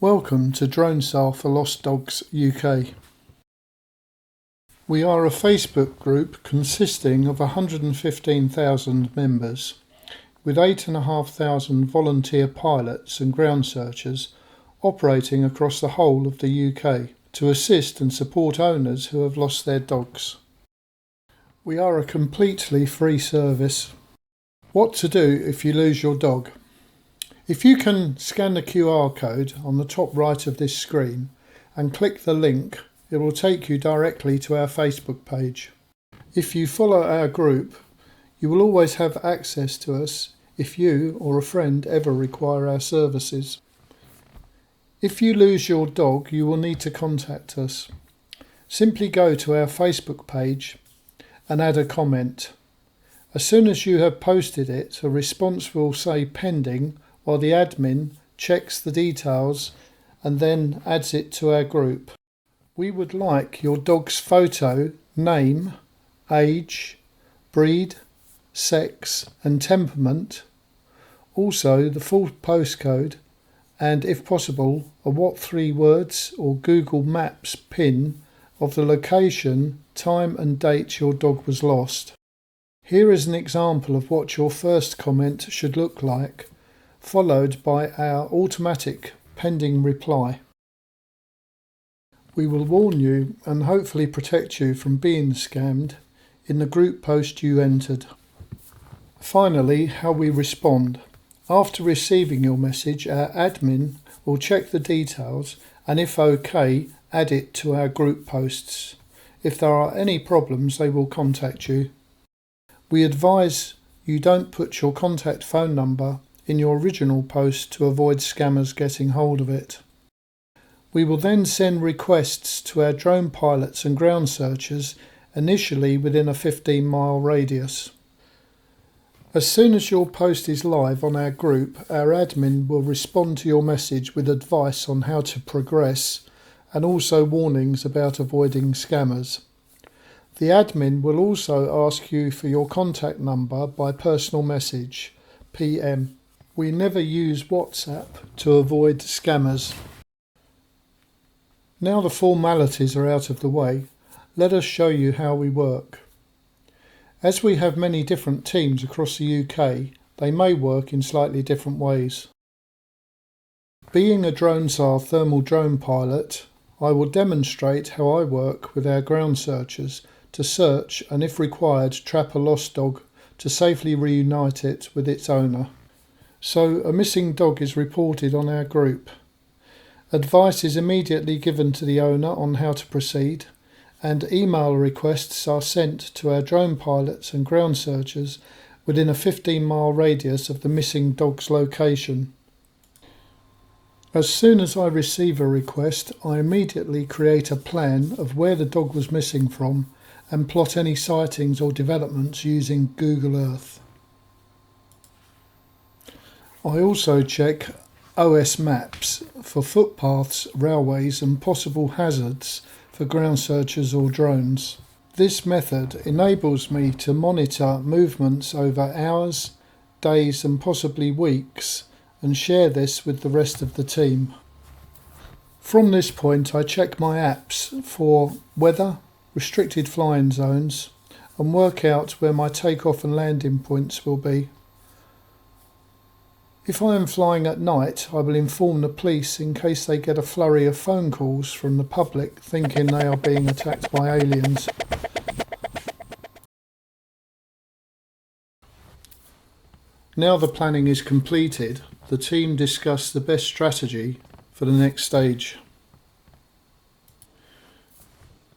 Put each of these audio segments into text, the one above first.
Welcome to Drone SAR for Lost Dogs UK. We are a Facebook group consisting of 115,000 members, with 8,500 volunteer pilots and ground searchers operating across the whole of the UK to assist and support owners who have lost their dogs. We are a completely free service. What to do if you lose your dog? If you can scan the QR code on the top right of this screen and click the link, it will take you directly to our Facebook page. If you follow our group, you will always have access to us if you or a friend ever require our services. If you lose your dog, you will need to contact us. Simply go to our Facebook page and add a comment. As soon as you have posted it, a response will say pending, while the admin checks the details and then adds it to our group. We would like your dog's photo, name, age, breed, sex and temperament, also the full postcode and, if possible, a what 3 words or Google Maps pin of the location, time and date your dog was lost. Here is an example of what your first comment should look like, followed by our automatic pending reply. We will warn you and hopefully protect you from being scammed in the group post you entered. Finally, how we respond. After receiving your message, our admin will check the details and, if okay, add it to our group posts. If there are any problems, they will contact you. We advise you don't put your contact phone number in your original post to avoid scammers getting hold of it. We will then send requests to our drone pilots and ground searchers, initially within a 15-mile radius. As soon as your post is live on our group, our admin will respond to your message with advice on how to progress and also warnings about avoiding scammers. The admin will also ask you for your contact number by personal message, PM. We never use WhatsApp to avoid scammers. Now the formalities are out of the way, let us show you how we work. As we have many different teams across the UK, they may work in slightly different ways. Being a Drone SAR thermal drone pilot, I will demonstrate how I work with our ground searchers to search and, if required, trap a lost dog to safely reunite it with its owner. So a missing dog is reported on our group. Advice is immediately given to the owner on how to proceed, and email requests are sent to our drone pilots and ground searchers within a 15-mile radius of the missing dog's location. As soon as I receive a request, I immediately create a plan of where the dog was missing from and plot any sightings or developments using Google Earth. I also check OS maps for footpaths, railways and possible hazards for ground searchers or drones. This method enables me to monitor movements over hours, days and possibly weeks and share this with the rest of the team. From this point, I check my apps for weather, restricted flying zones and work out where my takeoff and landing points will be. If I am flying at night, I will inform the police in case they get a flurry of phone calls from the public thinking they are being attacked by aliens. Now the planning is completed, the team discuss the best strategy for the next stage.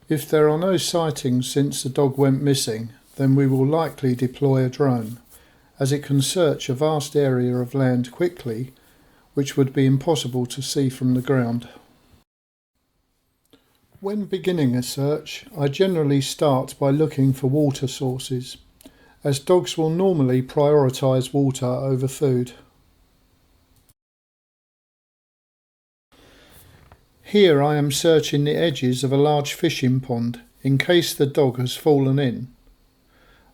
If there are no sightings since the dog went missing, then we will likely deploy a drone, as it can search a vast area of land quickly, which would be impossible to see from the ground. When beginning a search, I generally start by looking for water sources, as dogs will normally prioritise water over food. Here I am searching the edges of a large fishing pond in case the dog has fallen in.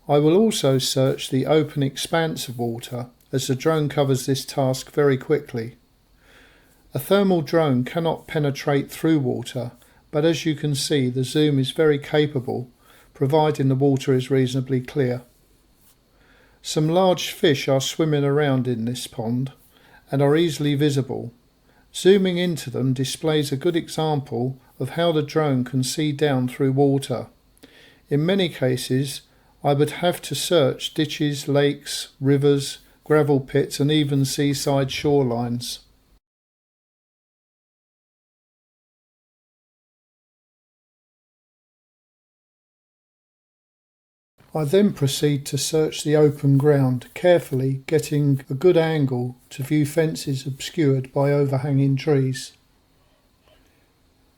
I will also search the open expanse of water, as the drone covers this task very quickly. A thermal drone cannot penetrate through water, but as you can see, the zoom is very capable, providing the water is reasonably clear. Some large fish are swimming around in this pond and are easily visible. Zooming into them displays a good example of how the drone can see down through water. In many cases, I would have to search ditches, lakes, rivers, gravel pits and even seaside shorelines. I then proceed to search the open ground, carefully getting a good angle to view fences obscured by overhanging trees.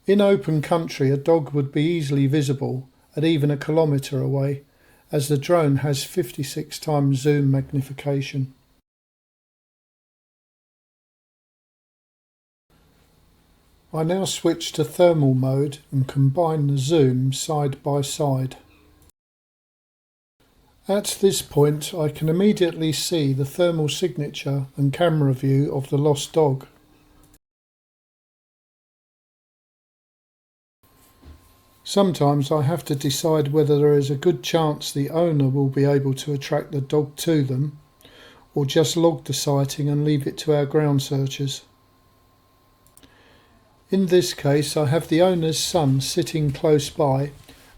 In open country, a dog would be easily visible at even a kilometre away, as the drone has 56 times zoom magnification. I now switch to thermal mode and combine the zoom side by side. At this point, I can immediately see the thermal signature and camera view of the lost dog. Sometimes I have to decide whether there is a good chance the owner will be able to attract the dog to them, or just log the sighting and leave it to our ground searchers. In this case, I have the owner's son sitting close by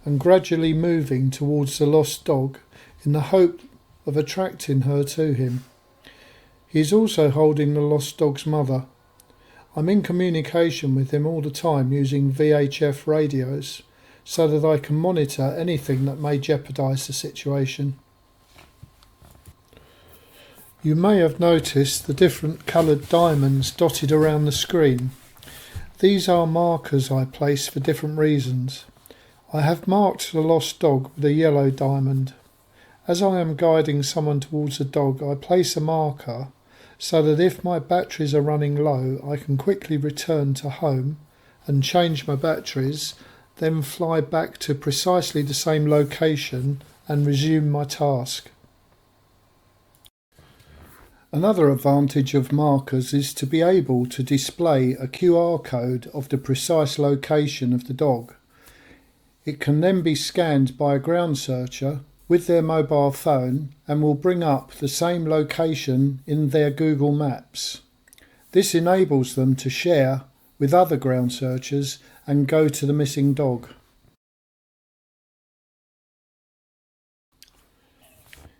and gradually moving towards the lost dog in the hope of attracting her to him. He is also holding the lost dog's mother. I'm in communication with him all the time using VHF radios so that I can monitor anything that may jeopardise the situation. You may have noticed the different coloured diamonds dotted around the screen. These are markers I place for different reasons. I have marked the lost dog with a yellow diamond. As I am guiding someone towards the dog, I place a marker so that if my batteries are running low, I can quickly return to home and change my batteries, then fly back to precisely the same location and resume my task. Another advantage of markers is to be able to display a QR code of the precise location of the dog. It can then be scanned by a ground searcher with their mobile phone and will bring up the same location in their Google Maps. This enables them to share with other ground searchers and go to the missing dog.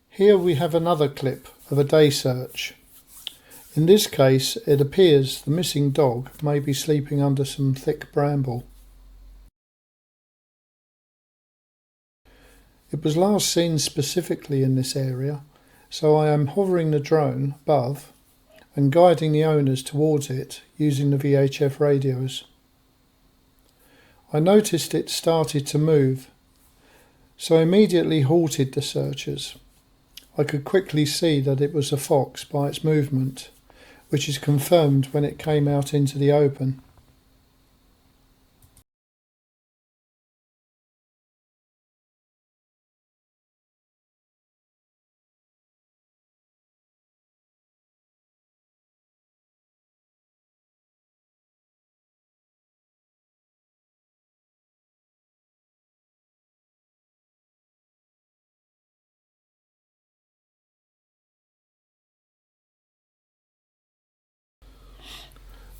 Here we have another clip of a day search. In this case, it appears the missing dog may be sleeping under some thick bramble. It was last seen specifically in this area, so I am hovering the drone above and guiding the owners towards it using the VHF radios. I noticed it started to move, so I immediately halted the searchers. I could quickly see that it was a fox by its movement, which is confirmed when it came out into the open.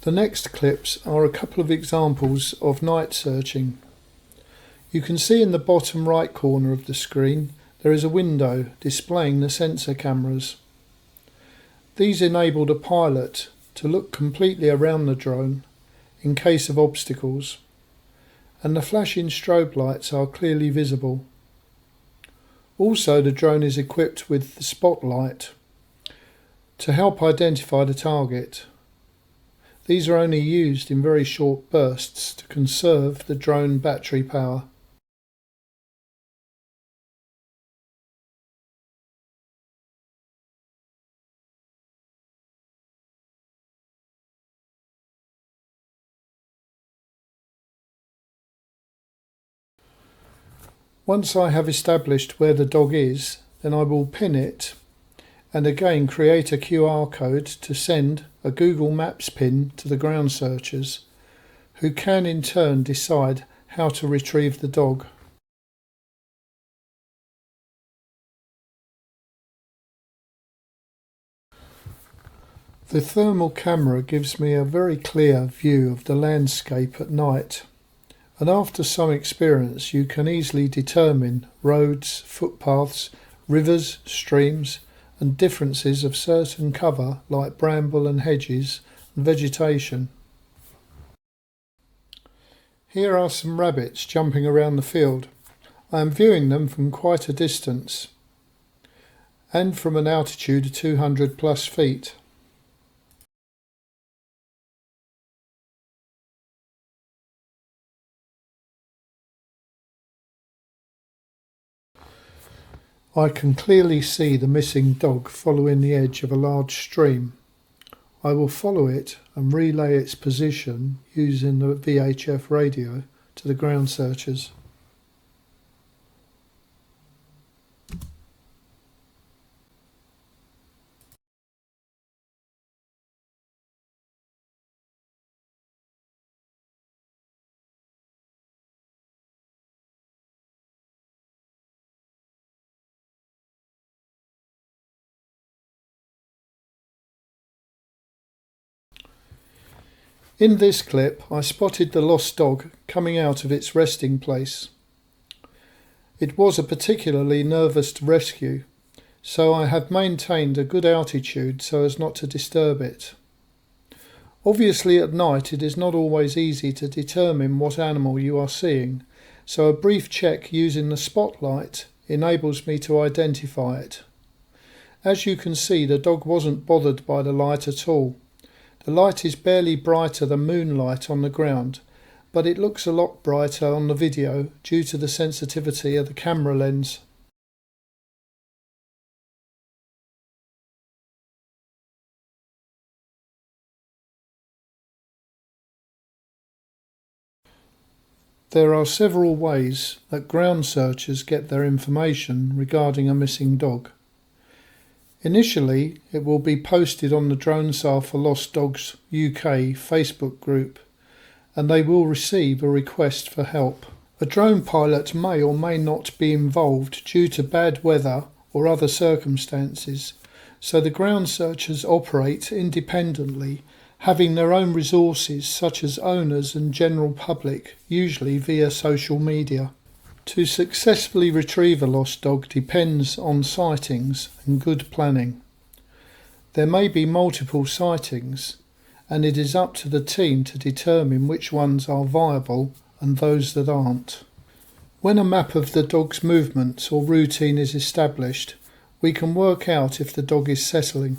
The next clips are a couple of examples of night searching. You can see in the bottom right corner of the screen there is a window displaying the sensor cameras. These enable the pilot to look completely around the drone in case of obstacles, and the flashing strobe lights are clearly visible. Also, the drone is equipped with the spotlight to help identify the target. These are only used in very short bursts to conserve the drone battery power. Once I have established where the dog is, then I will pin it and again create a QR code to send a Google Maps pin to the ground searchers, who can in turn decide how to retrieve the dog. The thermal camera gives me a very clear view of the landscape at night, and after some experience you can easily determine roads, footpaths, rivers, streams, and differences of certain cover like bramble and hedges and vegetation. Here are some rabbits jumping around the field. I am viewing them from quite a distance and from an altitude of 200 plus feet. I can clearly see the missing dog following the edge of a large stream. I will follow it and relay its position using the VHF radio to the ground searchers. In this clip, I spotted the lost dog coming out of its resting place. It was a particularly nervous rescue, so I have maintained a good altitude so as not to disturb it. Obviously at night it is not always easy to determine what animal you are seeing, so a brief check using the spotlight enables me to identify it. As you can see, the dog wasn't bothered by the light at all. The light is barely brighter than moonlight on the ground, but it looks a lot brighter on the video due to the sensitivity of the camera lens. There are several ways that ground searchers get their information regarding a missing dog. Initially, it will be posted on the Drone SAR for Lost Dogs UK Facebook group, and they will receive a request for help. A drone pilot may or may not be involved due to bad weather or other circumstances, so the ground searchers operate independently, having their own resources such as owners and general public, usually via social media. To successfully retrieve a lost dog depends on sightings and good planning. There may be multiple sightings, and it is up to the team to determine which ones are viable and those that aren't. When a map of the dog's movements or routine is established, we can work out if the dog is settling.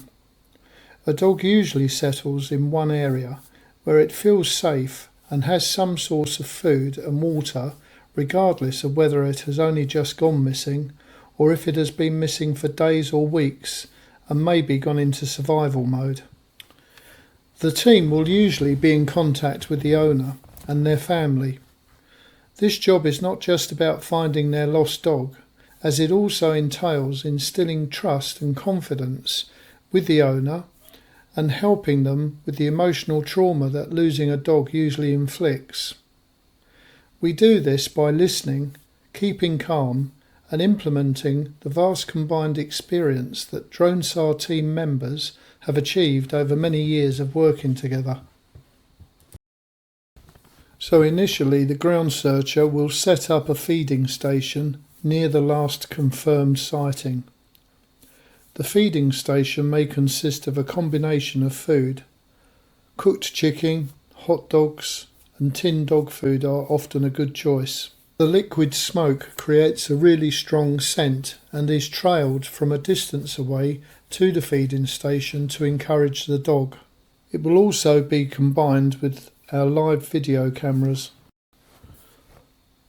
A dog usually settles in one area where it feels safe and has some source of food and water, regardless of whether it has only just gone missing or if it has been missing for days or weeks and maybe gone into survival mode. The team will usually be in contact with the owner and their family. This job is not just about finding their lost dog, as it also entails instilling trust and confidence with the owner and helping them with the emotional trauma that losing a dog usually inflicts. We do this by listening, keeping calm, and implementing the vast combined experience that Drone SAR team members have achieved over many years of working together. So initially the ground searcher will set up a feeding station near the last confirmed sighting. The feeding station may consist of a combination of food. Cooked chicken, hot dogs, and tinned dog food are often a good choice. The liquid smoke creates a really strong scent and is trailed from a distance away to the feeding station to encourage the dog. It will also be combined with our live video cameras.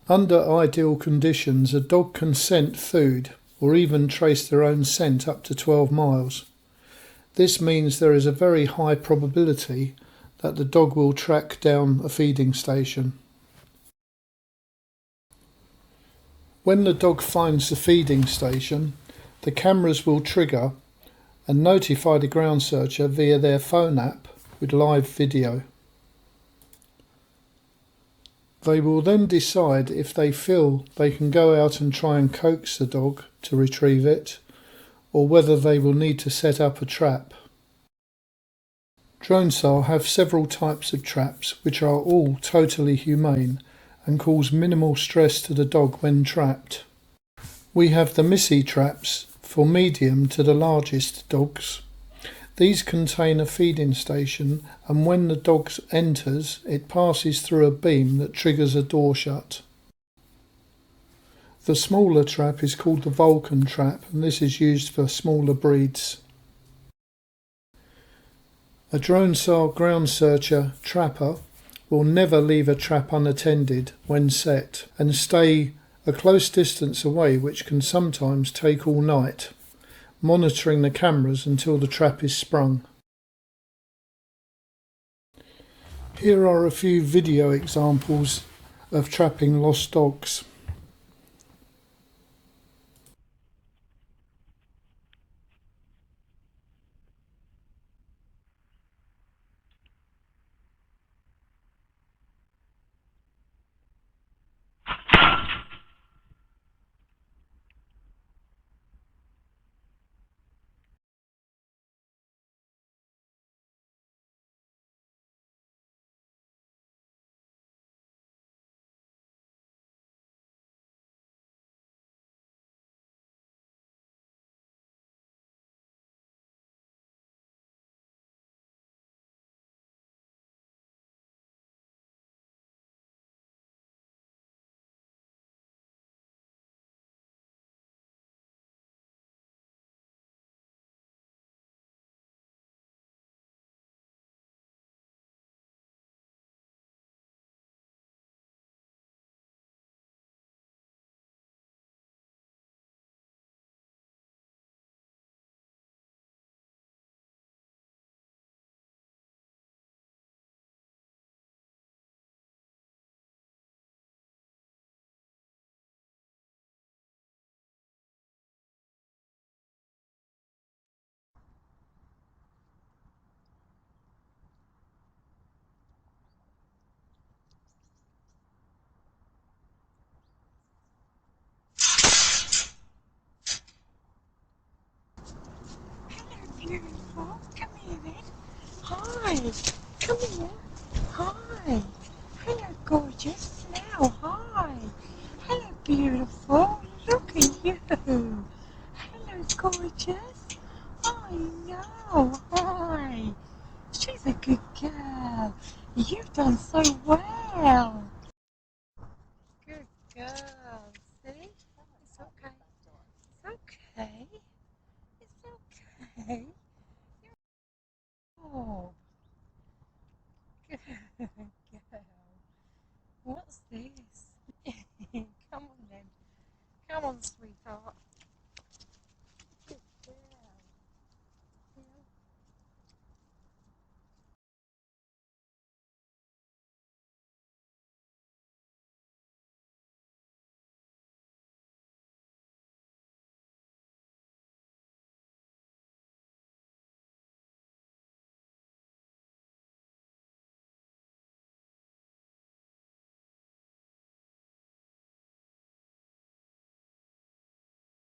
Under ideal conditions, a dog can scent food or even trace their own scent up to 12 miles. This means there is a very high probability that the dog will track down a feeding station. When the dog finds the feeding station, the cameras will trigger and notify the ground searcher via their phone app with live video. They will then decide if they feel they can go out and try and coax the dog to retrieve it, or whether they will need to set up a trap. Drone SAR have several types of traps which are all totally humane and cause minimal stress to the dog when trapped. We have the Missy traps for medium to the largest dogs. These contain a feeding station, and when the dog enters, it passes through a beam that triggers a door shut. The smaller trap is called the Vulcan trap, and this is used for smaller breeds. A Drone SAR ground searcher trapper will never leave a trap unattended when set and stay a close distance away, which can sometimes take all night, monitoring the cameras until the trap is sprung. Here are a few video examples of trapping lost dogs. Beautiful. Come here then. Hi. Come here. Hi. Hello, gorgeous. Now, hi. Hello, beautiful. Look at you. Hello, gorgeous. I know. Hi. She's a good girl. You've done so well. Good girl. See? It's okay. It's okay. It's okay. Oh, good girl. What's this? Come on then. Come on, sweetheart.